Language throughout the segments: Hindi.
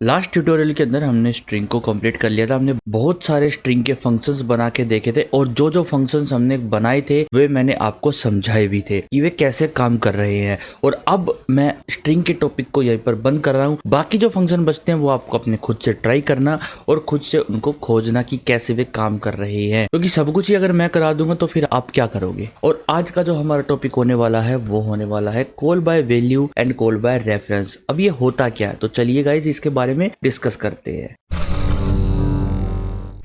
लास्ट ट्यूटोरियल के अंदर हमने स्ट्रिंग को कंप्लीट कर लिया था। हमने बहुत सारे स्ट्रिंग के फंक्शंस बना के देखे थे और जो जो फंक्शंस हमने बनाए थे वे मैंने आपको समझाए भी थे कि वे कैसे काम कर रहे हैं। और अब मैं स्ट्रिंग के टॉपिक को यहीं पर बंद कर रहा हूँ। बाकी जो फंक्शन बचते हैं वो आपको अपने खुद से ट्राई करना और खुद से उनको खोजना कि कैसे वे काम कर रहे हैं, क्योंकि सब कुछ ही अगर मैं करा दूंगा तो फिर आप क्या करोगे। और आज का जो हमारा टॉपिक होने वाला है वो होने वाला है call by value and call by reference. अब ये होता क्या है, तो चलिए गाइज इसके बारे में डिस्कस करते हैं।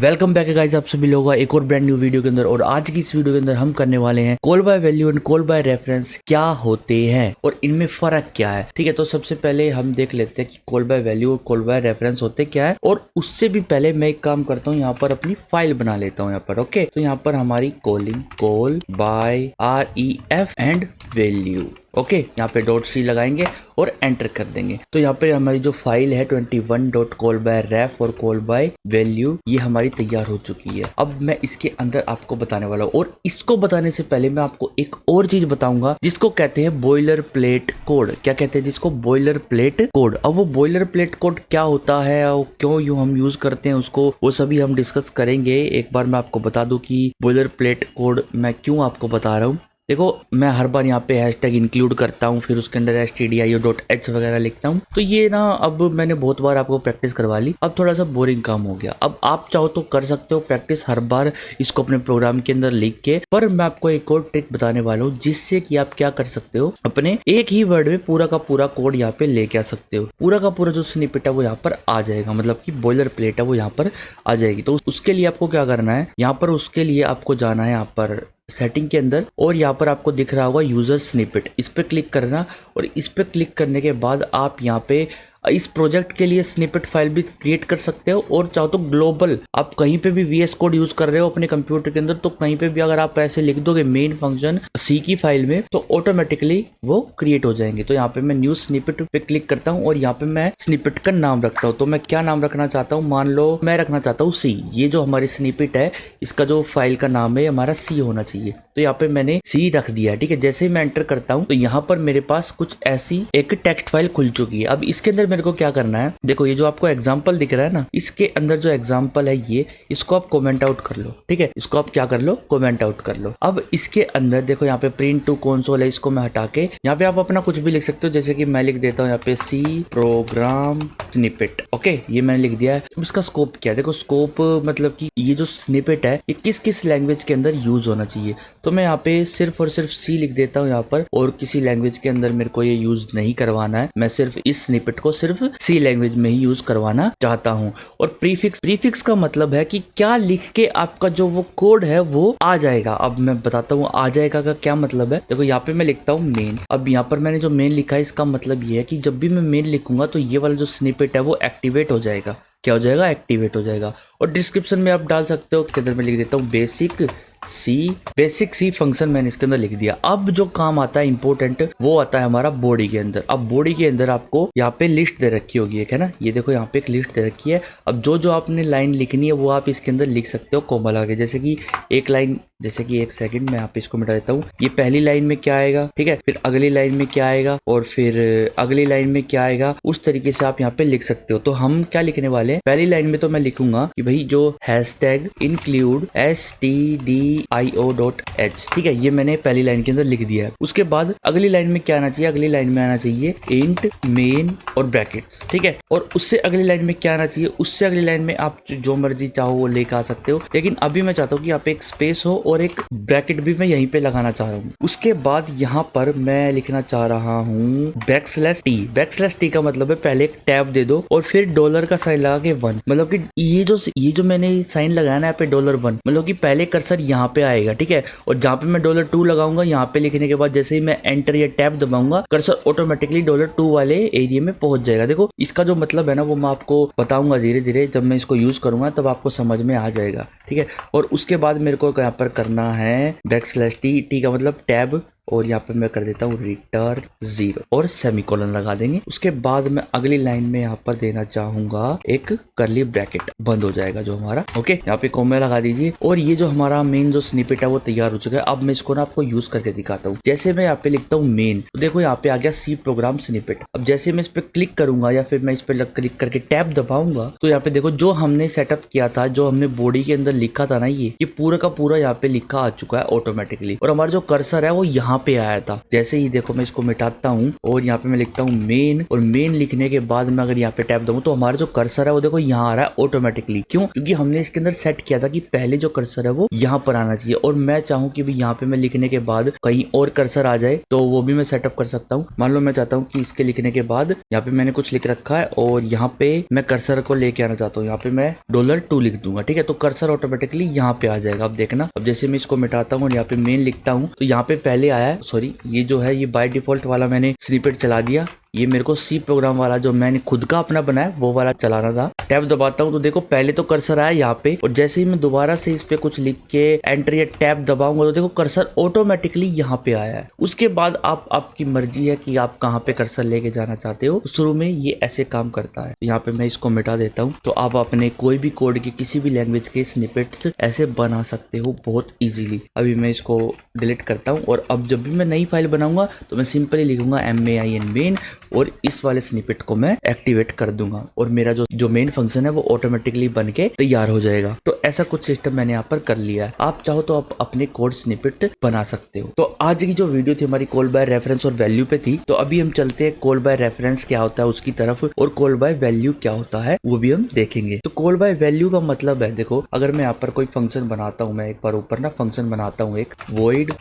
वेलकम बैक गाइज आप सभी लोगों का एक और ब्रांड न्यू वीडियो के अंदर। और आज की इस वीडियो के अंदर हम करने वाले हैं call by value and call by reference क्या होते हैं और इनमें फर्क क्या है। ठीक है, तो सबसे पहले हम देख लेते हैं कि कॉल बाय वैल्यू और कॉल बाय रेफरेंस होते क्या है। और उससे भी पहले मैं एक काम करता हूँ, यहाँ पर अपनी फाइल बना लेता हूँ यहाँ पर। ओके, तो यहाँ पर हमारी calling call by REF and value. Okay, यहाँ पे .c लगाएंगे और एंटर कर देंगे। तो यहाँ पे हमारी जो फाइल है 21.callbyref और कॉल बाय वैल्यू ये हमारी तैयार हो चुकी है। अब मैं इसके अंदर आपको बताने वाला हूँ, और इसको बताने से पहले मैं आपको एक और चीज बताऊंगा जिसको कहते हैं बॉयलर प्लेट कोड। क्या कहते हैं जिसको? Boiler plate code. अब वो बॉयलर प्लेट कोड क्या होता है और क्यों यूं हम यूज करते हैं उसको, वो सभी हम डिस्कस करेंगे। एक बार मैं आपको बता दूं कि बॉयलर प्लेट कोड मैं क्यों आपको बता रहा हूँ। देखो, मैं हर बार यहाँ पे हैशटैग इंक्लूड करता हूँ, फिर उसके अंदर stdio.h वगैरह लिखता हूँ। तो ये ना अब मैंने बहुत बार आपको प्रैक्टिस करवा ली, अब थोड़ा सा बोरिंग काम हो गया। अब आप चाहो तो कर सकते हो प्रैक्टिस हर बार इसको अपने प्रोग्राम के अंदर लिख के, पर मैं आपको एक और ट्रिक बताने वाला हूँ जिससे कि आप क्या कर सकते हो, अपने एक ही वर्ड में पूरा का पूरा कोड यहाँ पे लेके आ सकते हो। पूरा का पूरा जो स्निपेट है वो यहाँ पर आ जाएगा, मतलब कि बॉयलर प्लेट है वो यहाँ पर आ जाएगी। तो उसके लिए आपको क्या करना है, यहाँ पर उसके लिए आपको जाना है यहाँ पर सेटिंग के अंदर, और यहाँ पर आपको दिख रहा होगा यूजर स्निपेट, इस पे क्लिक करना। और इस पे क्लिक करने के बाद आप यहाँ पे इस प्रोजेक्ट के लिए स्निपेट फाइल भी क्रिएट कर सकते हो, और चाहो तो ग्लोबल आप कहीं पे भी VS कोड यूज कर रहे हो अपने कंप्यूटर के अंदर, तो कहीं पे भी अगर आप ऐसे लिख दोगे मेन फंक्शन C की फाइल में तो ऑटोमेटिकली वो क्रिएट हो जाएंगे। तो यहाँ पे मैं न्यू स्निपेट पे क्लिक करता हूँ और यहाँ पे मैं स्निपेट का नाम रखता हूँ। तो मैं क्या नाम रखना चाहता हूँ, मान लो मैं रखना चाहता हूँ C। ये जो हमारी स्निपेट है इसका जो फाइल का नाम है हमारा C होना चाहिए। तो यहाँ पे मैंने C रख दिया है। ठीक है, जैसे ही मैं एंटर करता हूँ तो यहाँ पर मेरे पास कुछ ऐसी एक टेक्स्ट फाइल खुल चुकी है। अब इसके अंदर मेरे को क्या करना है, देखो ये जो आपको एग्जांपल दिख रहा है ना, इसके अंदर जो एग्जांपल है ये, इसको आप कमेंट आउट कर लो। ठीक है, इसको आप क्या कर लो, कमेंट आउट कर लो। अब इसके अंदर देखो यहाँ पे प्रिंट टू कंसोल है, इसको मैं हटा के यहाँ पे आप अपना कुछ भी लिख सकते हो, जैसे कि मैं लिख देता हूँ यहाँ पे C प्रोग्राम स्निपेट। ओके, ये मैंने लिख दिया है। अब इसका स्कोप क्या है, देखो स्कोप मतलब कि ये जो स्निपेट है ये किस किस लैंग्वेज के अंदर यूज होना चाहिए। तो मैं यहाँ पे सिर्फ और सिर्फ C लिख देता हूँ यहाँ पर, और किसी लैंग्वेज के अंदर मेरे को ये यूज नहीं करवाना है। मैं सिर्फ इस स्निपेट को सिर्फ C लैंग्वेज में ही यूज करवाना चाहता हूँ। और प्रीफिक्स का मतलब है कि क्या लिख के आपका जो वो कोड है वो आ जाएगा। अब मैं बताता हूँ आ जाएगा का क्या मतलब है। देखो यहाँ पे मैं लिखता हूँ मेन। अब यहाँ पर मैंने जो मेन लिखा है इसका मतलब ये है कि जब भी मैं मेन लिखूंगा तो ये वाला जो स्निपेट है वो एक्टिवेट हो जाएगा। क्या हो जाएगा? एक्टिवेट हो जाएगा। और डिस्क्रिप्शन में आप डाल सकते हो, के अंदर मैं लिख देता हूँ बेसिक सी फंक्शन, मैंने इसके अंदर लिख दिया। अब जो काम आता है इंपॉर्टेंट वो आता है हमारा बॉडी के अंदर। अब बॉडी के अंदर आपको यहाँ पे लिस्ट दे रखी होगी एक, है ना, ये देखो यहाँ पे एक लिस्ट दे रखी है। अब जो आपने लाइन लिखनी है वो आप इसके अंदर लिख सकते हो कोमा लगा के, जैसे कि एक लाइन, जैसे कि एक सेकंड मैं यहाँ पे इसको मिटा देता हूँ। ये पहली लाइन में क्या आएगा, ठीक है, फिर अगली लाइन में क्या आएगा, और फिर अगली लाइन में क्या आएगा, उस तरीके से आप यहाँ पे लिख सकते हो। तो हम क्या लिखने वाले हैं, पहली लाइन में तो मैं लिखूंगा कि भाई जो हैशटैग इंक्लूड stdio.h, ठीक है, ये मैंने पहली लाइन के अंदर लिख दिया है। उसके बाद अगली लाइन में क्या आना चाहिए, अगली लाइन में आना चाहिए इंट मेन और ब्रैकेट्स। ठीक है, और उससे अगली लाइन में क्या आना चाहिए, उससे अगली लाइन में आप जो मर्जी चाहो वो लेकर आ सकते हो, लेकिन अभी मैं चाहता हूँ कि यहाँ पे एक स्पेस हो और एक ब्रैकेट भी मैं यहीं पे लगाना चाह रहा हूँ। उसके बाद यहाँ पर मैं लिखना चाह रहा हूँ _t का मतलब है पहले एक टैब दे दो और फिर डॉलर का साइन लगा के 1, मतलब कि ये जो मैंने साइन लगाया ना यहाँ पे $1, मतलब कि पहले कर्सर यहाँ पे आएगा। ठीक है, और जहाँ पे मैं $2 लगाऊंगा यहाँ पे लिखने के बाद जैसे ही मैं एंटर या टैब दबाऊंगा कर्सर ऑटोमेटिकली $2 वाले एरिया में पहुंच जाएगा। देखो इसका जो मतलब है ना वो मैं आपको बताऊंगा धीरे धीरे, जब मैं इसको यूज करूंगा तब आपको समझ में आ जाएगा। ठीक है, और उसके बाद मेरे को यहाँ पर करना है _t का मतलब टैब और यहाँ पे मैं कर देता हूँ रिटर्न 0 और सेमीकोलन लगा देंगे। उसके बाद मैं अगली लाइन में यहाँ पर देना चाहूंगा एक कर्ली ब्रैकेट, बंद हो जाएगा जो हमारा। ओके, यहाँ पे कॉमा लगा दीजिए और ये जो हमारा मेन जो स्निपेट है वो तैयार हो चुका है। अब मैं इसको ना आपको यूज करके दिखाता हूँ। जैसे मैं यहाँ पे लिखता हूँ मेन, तो देखो यहाँ पे आ गया सी प्रोग्राम स्निपेट। अब जैसे मैं इस पे क्लिक करूंगा या फिर मैं इस पे क्लिक करके टैब दबाऊंगा तो यहाँ पे देखो जो हमने सेटअप किया था, जो हमने बॉडी के अंदर लिखा था ना, ये पूरा का पूरा यहाँ पे लिखा आ चुका है ऑटोमेटिकली। और हमारा जो कर्सर है वो यहाँ पे आया था। जैसे ही देखो मैं इसको मिटाता हूँ और यहाँ पे मैं लिखता हूँ मेन, और मेन लिखने के बाद मैं अगर यहाँ पे टैब दूँ तो हमारा जो कर्सर है वो देखो यहाँ आ रहा है ऑटोमेटिकली। क्यों? क्योंकि हमने इसके अंदर सेट किया था कि पहले जो कर्सर है वो यहाँ पर आना चाहिए। और मैं चाहूँ कि यहाँ पे मैं लिखने के बाद कहीं और कर्सर आ जाए तो वो भी मैं सेटअप कर सकता हूँ। मान लो मैं चाहता हूँ कि इसके लिखने के बाद यहाँ पे मैंने कुछ लिख रखा है और यहाँ पे मैं कर्सर को लेके आना चाहता हूँ, यहाँ पे मैं $2 लिख दूंगा। ठीक है, तो कर्सर ऑटोमेटिकली यहाँ पे आ जाएगा। अब देखना, अब जैसे मैं इसको मिटाता हूँ और यहाँ पे मेन लिखता हूँ तो यहाँ पे पहले आया है, सॉरी ये जो है ये बाय डिफॉल्ट वाला मैंने स्निपेट चला दिया। ये मेरे को सी प्रोग्राम वाला जो मैंने खुद का अपना बनाया वो वाला चलाना था। टैब दबाता हूँ तो देखो पहले तो कर्सर आया यहाँ पे, और जैसे ही मैं दोबारा से इस पे कुछ लिख के एंटर या टैब दबाऊंगा तो देखो कर्सर ऑटोमेटिकली यहाँ पे आया है। उसके बाद आपकी मर्जी है कि आप कहाँ पे कर्सर लेके जाना चाहते हो। शुरू में ये ऐसे काम करता है। यहाँ पे मैं इसको मिटा देता हूँ। तो आप अपने कोई भी कोड के किसी भी लैंग्वेज के स्निपेट्स ऐसे बना सकते हो बहुत इजीली। अभी मैं इसको डिलीट करता हूँ और अब जब भी मैं नई फाइल बनाऊंगा तो मैं सिंपली लिखूंगा main और इस वाले स्निपेट को मैं एक्टिवेट कर दूंगा और मेरा जो मेन फंक्शन है वो ऑटोमेटिकली बन के तैयार हो जाएगा। तो ऐसा कुछ सिस्टम मैंने यहाँ पर कर लिया है। आप चाहो तो आप अपने कोड स्निपेट बना सकते हो। तो आज की जो वीडियो थी हमारी कॉल बाय रेफरेंस और वैल्यू पे थी। तो अभी हम चलते हैं कॉल बाय रेफरेंस क्या होता है उसकी तरफ, और कॉल बाय वैल्यू क्या होता है वो भी हम देखेंगे। तो कॉल बाय वैल्यू का मतलब है, देखो अगर मैं यहाँ पर कोई फंक्शन बनाता हूँ, मैं एक बार ऊपर ना फंक्शन बनाता हूँ, एक void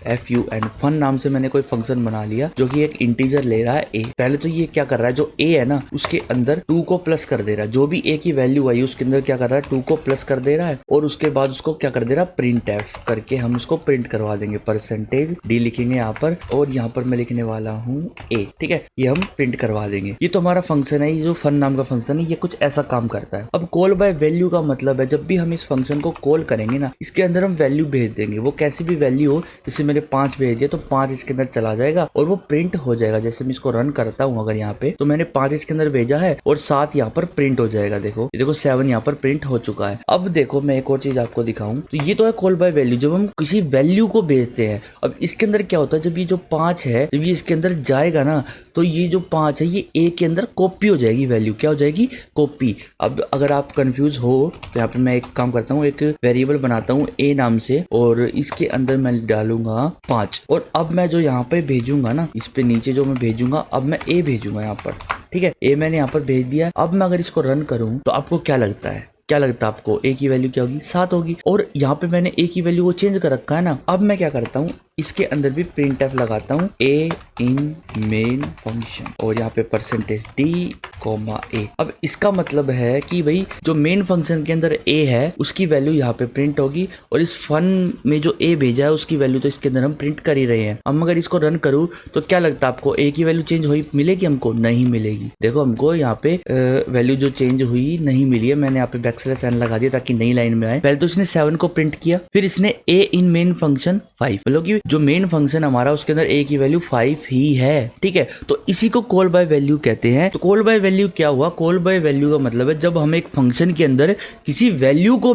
fun नाम से मैंने कोई फंक्शन बना लिया जो कि एक इंटीजर ले रहा है a। पहले तो ये क्या कर रहा है, जो a है ना उसके अंदर 2 को प्लस कर दे रहा है। जो भी a की वैल्यू आई उसके अंदर क्या कर रहा है, 2 को प्लस कर दे रहा है और उसके बाद उसको क्या कर दे रहा है, प्रिंट एफ करके हम उसको प्रिंट करवा देंगे। %d लिखेंगे यहाँ पर और यहाँ पर मैं लिखने वाला हूँ a। ठीक है, ये हम प्रिंट करवा देंगे। ये तो हमारा फंक्शन है, ये जो फन नाम का फंक्शन है ये कुछ ऐसा काम करता है। अब कॉल बाय वैल्यू का मतलब है जब भी हम इस फंक्शन को कॉल करेंगे ना, इसके अंदर हम वैल्यू भेज देंगे। वो कैसी भी वैल्यू हो, जैसे मैंने 5 भेज दिया तो 5 इसके अंदर चला जाएगा और वो प्रिंट हो जाएगा। जैसे मैं इसको रन करता हूँ अगर यहाँ पे, तो मैंने 5 इसके अंदर भेजा है और 7 यहाँ पर प्रिंट हो जाएगा। देखो ये देखो 7 यहाँ पर प्रिंट हो चुका है। अब देखो मैं एक और चीज आपको दिखाऊं, तो ये तो है कॉल बाय वैल्यू, जब हम किसी वैल्यू को भेजते हैं। अब इसके अंदर क्या होता है, जब ये जो 5 है जब ये इसके अंदर जाएगा ना तो ये जो 5 है ये a के अंदर कॉपी हो जाएगी। वैल्यू क्या हो जाएगी, कॉपी। अब अगर आप कंफ्यूज हो तो यहाँ पे मैं एक काम करता हूँ, एक वेरिएबल बनाता हूँ a नाम से और इसके अंदर मैं डालूंगा 5। और अब मैं जो यहाँ पे भेजूंगा ना, इस पे नीचे जो मैं भेजूंगा, अब मैं a भेजूंगा यहाँ पर। ठीक है, a मैंने यहाँ पर भेज दिया। अब मैं अगर इसको रन करूँ तो आपको क्या लगता है, आपको a की वैल्यू क्या होगी, 7 होगी। और यहाँ पे मैंने a की वैल्यू को चेंज कर रखा है ना। अब मैं क्या करता हूँ, इसके अंदर भी प्रिंट एफ लगाता हूँ a इन मेन फंक्शन और यहाँ पे %d, a। अब इसका मतलब है कि भाई जो मेन फंक्शन के अंदर a है उसकी वैल्यू यहाँ पे प्रिंट होगी और इस फन में जो a भेजा है उसकी वैल्यू तो इसके अंदर हम प्रिंट कर ही रहे हैं। अब अगर इसको रन करूँ तो क्या लगता है आपको, a की वैल्यू चेंज हुई मिलेगी हमको, नहीं मिलेगी। देखो हमको यहाँ पे वैल्यू जो चेंज हुई नहीं मिली है। मैंने यहाँ पे बैकस्लैश n लगा दिया ताकि नई लाइन में आए। पहले तो इसने 7 को प्रिंट किया, फिर इसने a इन मेन फंक्शन 5, मतलब कि जो मेन फंक्शन हमारा उसके अंदर a की वैल्यू 5 ही है। ठीक है, तो इसी को कॉल बाय वैल्यू कहते हैं। तो कॉल बाय वैल्यू क्या हुआ, कॉल बाय वैल्यू का मतलब है जब हम एक फंक्शन के अंदर किसी वैल्यू को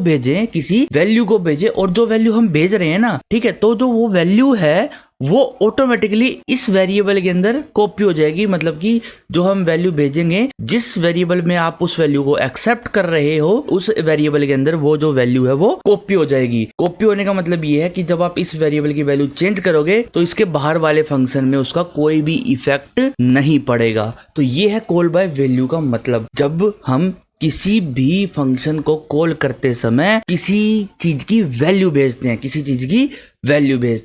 भेजें और जो वैल्यू हम भेज रहे हैं ना, ठीक है, तो जो वो वैल्यू है वो ऑटोमेटिकली इस वेरिएबल के अंदर कॉपी हो जाएगी। मतलब कि जो हम वैल्यू भेजेंगे, जिस वेरिएबल में आप उस वैल्यू को एक्सेप्ट कर रहे हो, उस वेरिएबल के अंदर वो जो वैल्यू है वो कॉपी हो जाएगी। कॉपी होने का मतलब ये है कि जब आप इस वेरिएबल की वैल्यू चेंज करोगे तो इसके बाहर वाले फंक्शन में उसका कोई भी इफेक्ट नहीं पड़ेगा। तो ये है कॉल बाय वैल्यू का मतलब। जब हम किसी भी फंक्शन को कॉल करते समय किसी चीज की वैल्यू भेजते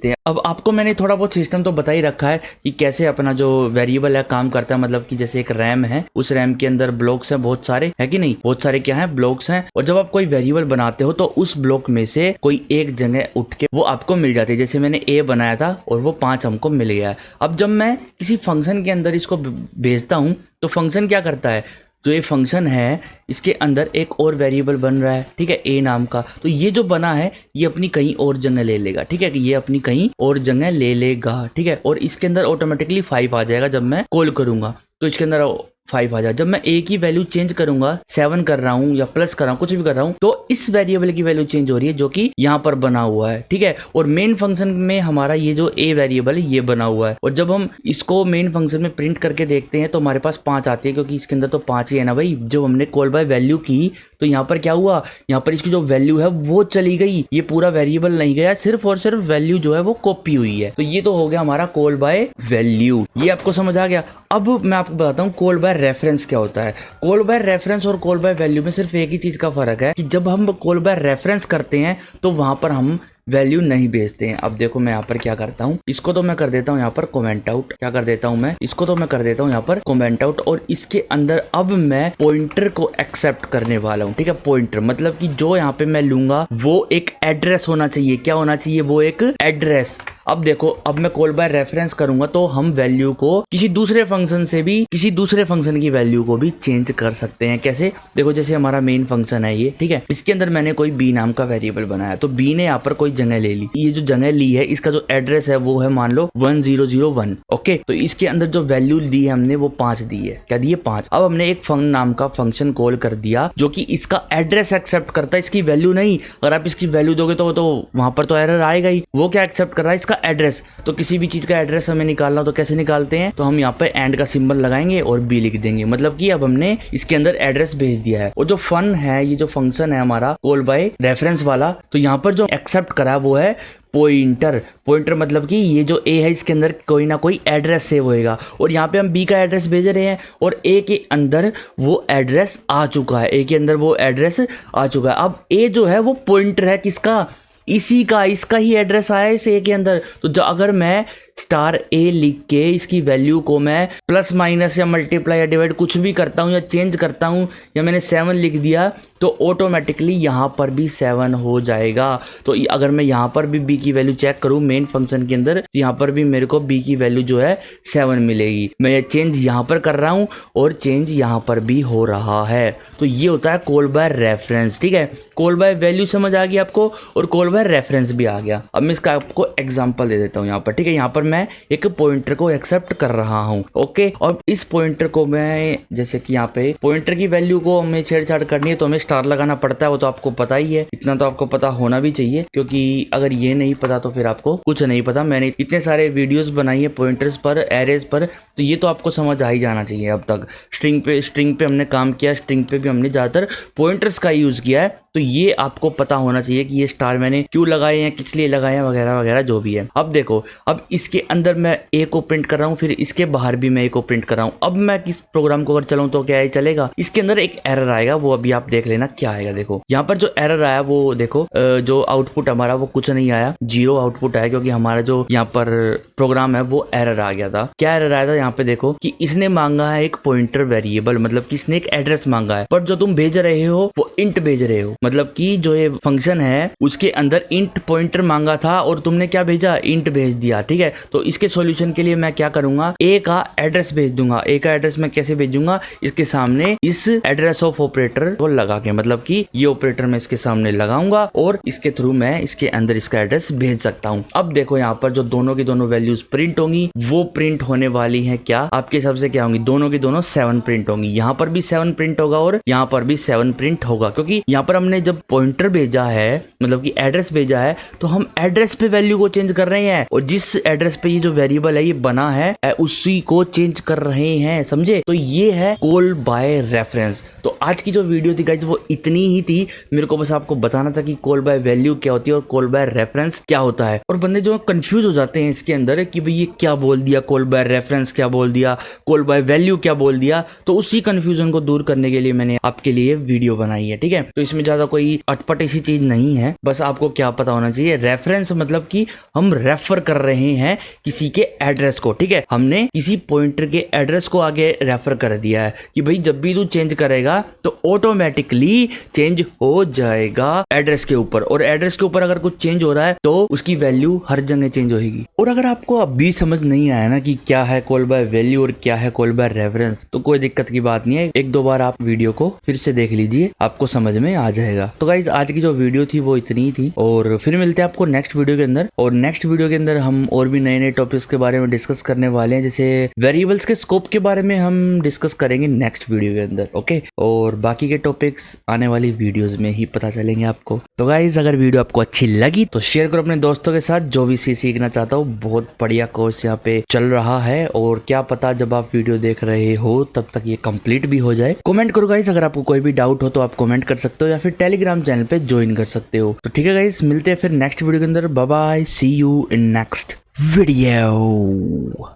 हैं। अब आपको मैंने थोड़ा बहुत सिस्टम तो बता ही रखा है कि कैसे अपना जो वेरिएबल है काम करता है। मतलब कि जैसे एक रैम है, उस रैम के अंदर ब्लॉक्स हैं बहुत सारे, है कि नहीं, बहुत सारे क्या है, ब्लॉक्स हैं। और जब आप कोई वेरिएबल बनाते हो तो उस ब्लॉक में से कोई एक जगह उठ के वो आपको मिल जाती है। जैसे मैंने a बनाया था और वो 5 हमको मिल गया है। अब जब मैं किसी फंक्शन के अंदर इसको भेजता हूँ तो फंक्शन क्या करता है, जो ये फंक्शन है इसके अंदर एक और वेरिएबल बन रहा है, ठीक है, a नाम का। तो ये जो बना है ये अपनी कहीं और जगह ले लेगा, ठीक है, कि ये अपनी कहीं और जगह ले लेगा, ठीक है। और इसके अंदर ऑटोमेटिकली 5 आ जाएगा जब मैं कॉल करूंगा, तो इसके अंदर 5 आ जाए। जब मैं a की वैल्यू चेंज करूंगा, 7 कर रहा हूँ या प्लस कर रहा हूँ, कुछ भी कर रहा हूँ, तो इस वेरिएबल की वैल्यू चेंज हो रही है जो कि यहाँ पर बना हुआ है, ठीक है। और मेन फंक्शन में हमारा ये जो a वेरिएबल है ये बना हुआ है, और जब हम इसको मेन फंक्शन में प्रिंट करके देखते हैं तो हमारे पास 5 आती है, क्योंकि इसके अंदर तो 5 ही है ना भाई। जब हमने कॉल बाय वैल्यू की तो यहाँ पर क्या हुआ, यहाँ पर इसकी जो वैल्यू है वो चली गई, ये पूरा वेरिएबल नहीं गया, सिर्फ और सिर्फ वैल्यू जो है वो कॉपी हुई है। तो ये तो हो गया हमारा कॉल बाय वैल्यू, ये आपको समझ आ गया। अब मैं आपको बताता हूँ कॉल बाय रेफरेंस क्या होता है। कॉल बाय रेफरेंस और कॉल बाय वैल्यू में सिर्फ एक ही चीज का फर्क है कि जब हम कॉल बाय रेफरेंस करते हैं तो वहां पर हम वैल्यू नहीं भेजते हैं। अब देखो मैं यहाँ पर क्या करता हूँ, इसको तो मैं कर देता हूँ यहाँ पर कमेंट आउट, क्या कर देता हूँ मैं, इसको तो मैं कर देता हूँ यहाँ पर कमेंट आउट, और इसके अंदर अब मैं पॉइंटर को एक्सेप्ट करने वाला हूँ, ठीक है। पॉइंटर मतलब कि जो यहाँ पे मैं लूंगा वो एक एड्रेस होना चाहिए, क्या होना चाहिए, वो एक एड्रेस। अब देखो, अब मैं कॉल बाय रेफरेंस करूंगा तो हम वैल्यू को किसी दूसरे फंक्शन से भी, किसी दूसरे फंक्शन की वैल्यू को भी चेंज कर सकते हैं। कैसे, देखो जैसे हमारा मेन फंक्शन है ये, ठीक है, इसके अंदर मैंने कोई b नाम का वेरिएबल बनाया, तो b ने यहाँ पर कोई जगह ले ली, ये जो जगह ली है इसका जो एड्रेस है वो है मान लो 1001, ओके। तो इसके अंदर जो वैल्यू दी है हमने वो 5 दी है, क्या दी है, 5। अब हमने एक फंक्शन नाम का फंक्शन कॉल कर दिया जो कि इसका एड्रेस एक्सेप्ट करता है, इसकी वैल्यू नहीं। अगर आप इसकी वैल्यू दोगे तो वहां पर तो एरर आएगा ही। वो क्या एक्सेप्ट कर रहा है, इसका एड्रेस। तो किसी भी चीज का एड्रेस हमें निकालना हो तो कैसे निकालते हैं, तो हम यहाँ पे एंड का सिंबल लगाएंगे और b लिख देंगे, मतलब कि अब हमने इसके अंदर एड्रेस भेज दिया है। और जो फन है, ये जो फंक्शन है हमारा कॉल बाय रेफरेंस वाला, तो यहाँ पर जो एक्सेप्ट करा वो है पॉइंटर। पॉइंटर मतलब कि ये जो a है इसके अंदर कोई ना कोई एड्रेस सेव होएगा, और यहाँ पे हम b का एड्रेस भेज रहे हैं और a के अंदर वो एड्रेस आ चुका है, a के अंदर वो एड्रेस आ चुका है। अब a जो है वो पॉइंटर है किसका, इसी का, इसका ही एड्रेस आया है इस a के अंदर। तो जो अगर मैं स्टार a लिख के इसकी वैल्यू को मैं प्लस माइनस या मल्टीप्लाई या डिवाइड कुछ भी करता हूँ या चेंज करता हूँ, या मैंने 7 लिख दिया, तो ऑटोमेटिकली यहाँ पर भी 7 हो जाएगा। तो अगर मैं यहाँ पर भी b की वैल्यू चेक करूँ मेन फंक्शन के अंदर, तो यहाँ पर भी मेरे को b की वैल्यू जो है 7 मिलेगी। मैं ये चेंज यहाँ पर कर रहा हूँ और चेंज यहाँ पर भी हो रहा है। तो ये होता है कॉल बाय रेफरेंस, ठीक है। कॉल बाय वैल्यू समझ आ गई आपको, और कॉल बाय रेफरेंस भी आ गया। अब मैं इसका आपको एग्जाम्पल दे देता हूँ यहाँ पर, ठीक है। यहाँ पर मैं एक पॉइंटर को एक्सेप्ट कर रहा हूँ, ओके। और इस पॉइंटर को मैं, जैसे कि यहाँ पे पॉइंटर की वैल्यू को हमें छेड़छाड़ करनी है तो हमें स्टार लगाना पड़ता है, वो तो आपको पता ही है, इतना तो आपको पता होना भी चाहिए, क्योंकि अगर ये नहीं पता तो फिर आपको कुछ नहीं पता। मैंने इतने सारे वीडियोस बनाई है पॉइंटर्स पर, एरेज पर, तो ये तो आपको समझ आ ही जाना चाहिए अब तक। स्ट्रिंग पे हमने काम किया, स्ट्रिंग पे भी हमने ज्यादातर पॉइंटर्स का यूज किया है, तो ये आपको पता होना चाहिए कि ये स्टार मैंने क्यों लगाए हैं, किस लिए लगाए हैं, वगैरह वगैरह जो भी है। अब देखो, अब इसके अंदर मैं a को प्रिंट कर रहा हूँ, फिर इसके बाहर भी मैं a को प्रिंट कर रहा हूँ। अब मैं किस प्रोग्राम को अगर चलाऊं तो क्या ये चलेगा, इसके अंदर एक एरर आएगा, वो अभी आप देख लेना क्या आएगा। देखो यहाँ पर जो एरर आया वो देखो, जो आउटपुट हमारा वो कुछ नहीं आया, 0 आउटपुट आया, क्योंकि हमारा जो यहाँ पर प्रोग्राम है वो एरर आ गया था। क्या एरर आया था, यहाँ पे देखो कि इसने मांगा है एक पॉइंटर वेरिएबल, मतलब कि इसने एक एड्रेस मांगा है, पर जो तुम भेज रहे हो वो इंट भेज रहे हो, मतलब कि जो ये फंक्शन है उसके अंदर इंट पॉइंटर मांगा था और तुमने क्या भेजा, इंट भेज दिया, ठीक है। तो इसके सॉल्यूशन के लिए मैं क्या करूंगा, a का एड्रेस भेज दूंगा। a का एड्रेस मैं कैसे भेजूंगा, इसके सामने इस एड्रेस ऑफ ऑपरेटर को लगा के, मतलब कि ये ऑपरेटर मैं इसके सामने लगाऊंगा और इसके थ्रू मैं इसके अंदर इसका एड्रेस भेज सकता हूँ। अब देखो यहाँ पर जो दोनों की दोनों वैल्यूज प्रिंट होंगी वो प्रिंट होने वाली है, क्या आपके हिसाब से क्या होंगी, दोनों की दोनों 7 प्रिंट होंगी। यहाँ पर भी 7 प्रिंट होगा और यहाँ पर भी 7 प्रिंट होगा, क्योंकि यहाँ पर हमने जब पॉइंटर भेजा है, मतलब कि एड्रेस भेजा है, तो हम एड्रेस पे वैल्यू को चेंज कर रहे हैं, और जिस एड्रेस पे ये जो वेरिएबल है ये बना है उसी को चेंज कर रहे हैं, समझे। तो ये है कॉल बाय रेफरेंस। तो आज की जो वीडियो थी गाइस वो इतनी ही थी, मेरे को बस आपको बताना था कि कॉल बाय वैल्यू क्या होती है और कॉल बाय रेफरेंस क्या होता है। और बंदे जो कंफ्यूज हो जाते हैं इसके अंदर कि भाई ये क्या बोल दिया, कॉल बाय रेफरेंस क्या बोल दिया, कॉल बाय वैल्यू क्या बोल दिया, तो उसी कंफ्यूजन को दूर करने के लिए मैंने आपके लिए वीडियो बनाई है, ठीक है। तो इसमें ज्यादा कोई अटपट ऐसी चीज नहीं है, बस आपको क्या पता होना चाहिए, रेफरेंस मतलब कि हम रेफर कर रहे हैं है किसी के एड्रेस को, ठीक है। हमने किसी पॉइंटर के एड्रेस को आगे रेफर कर दिया है कि भाई जब भी तू चेंज करेगा तो ऑटोमेटिकली चेंज हो जाएगा एड्रेस के ऊपर, और एड्रेस के ऊपर अगर कुछ चेंज हो रहा है तो उसकी वैल्यू हर जगह चेंज होगी। और अगर आपको अभी समझ नहीं आया ना कि क्या है कॉल बाय वैल्यू और क्या है कॉल बाय रेफरेंस, तो कोई दिक्कत की बात नहीं है, एक दो बार आप वीडियो को फिर से देख लीजिए, आपको समझ में आ जाएगा। तो गाइज आज की जो वीडियो थी वो इतनी ही थी, और फिर मिलते हैं आपको नेक्स्ट वीडियो के अंदर। और नेक्स्ट वीडियो के अंदर हम और भी नए नए टॉपिक्स के बारे में डिस्कस करने वाले हैं, जैसे वेरिएबल्स के स्कोप के बारे में हम डिस्कस करेंगे नेक्स्ट वीडियो के अंदर, ओके। और बाकी के टॉपिक्स आने वाली वीडियोस में ही पता चलेंगे आपको। तो गाइज अगर वीडियो आपको अच्छी लगी तो शेयर करो अपने दोस्तों के साथ जो भी सीखना चाहता हो। बहुत बढ़िया कोर्स यहाँ पे चल रहा है, और क्या पता जब आप वीडियो देख रहे हो तब तक ये कंप्लीट भी हो जाए। कमेंट करो गाइस, अगर आपको कोई भी डाउट हो तो आप कमेंट कर सकते हो, या फिर टेलीग्राम चैनल पे ज्वाइन कर सकते हो। तो ठीक है गाइस, मिलते हैं फिर नेक्स्ट वीडियो के अंदर। Bye bye, see you in next video.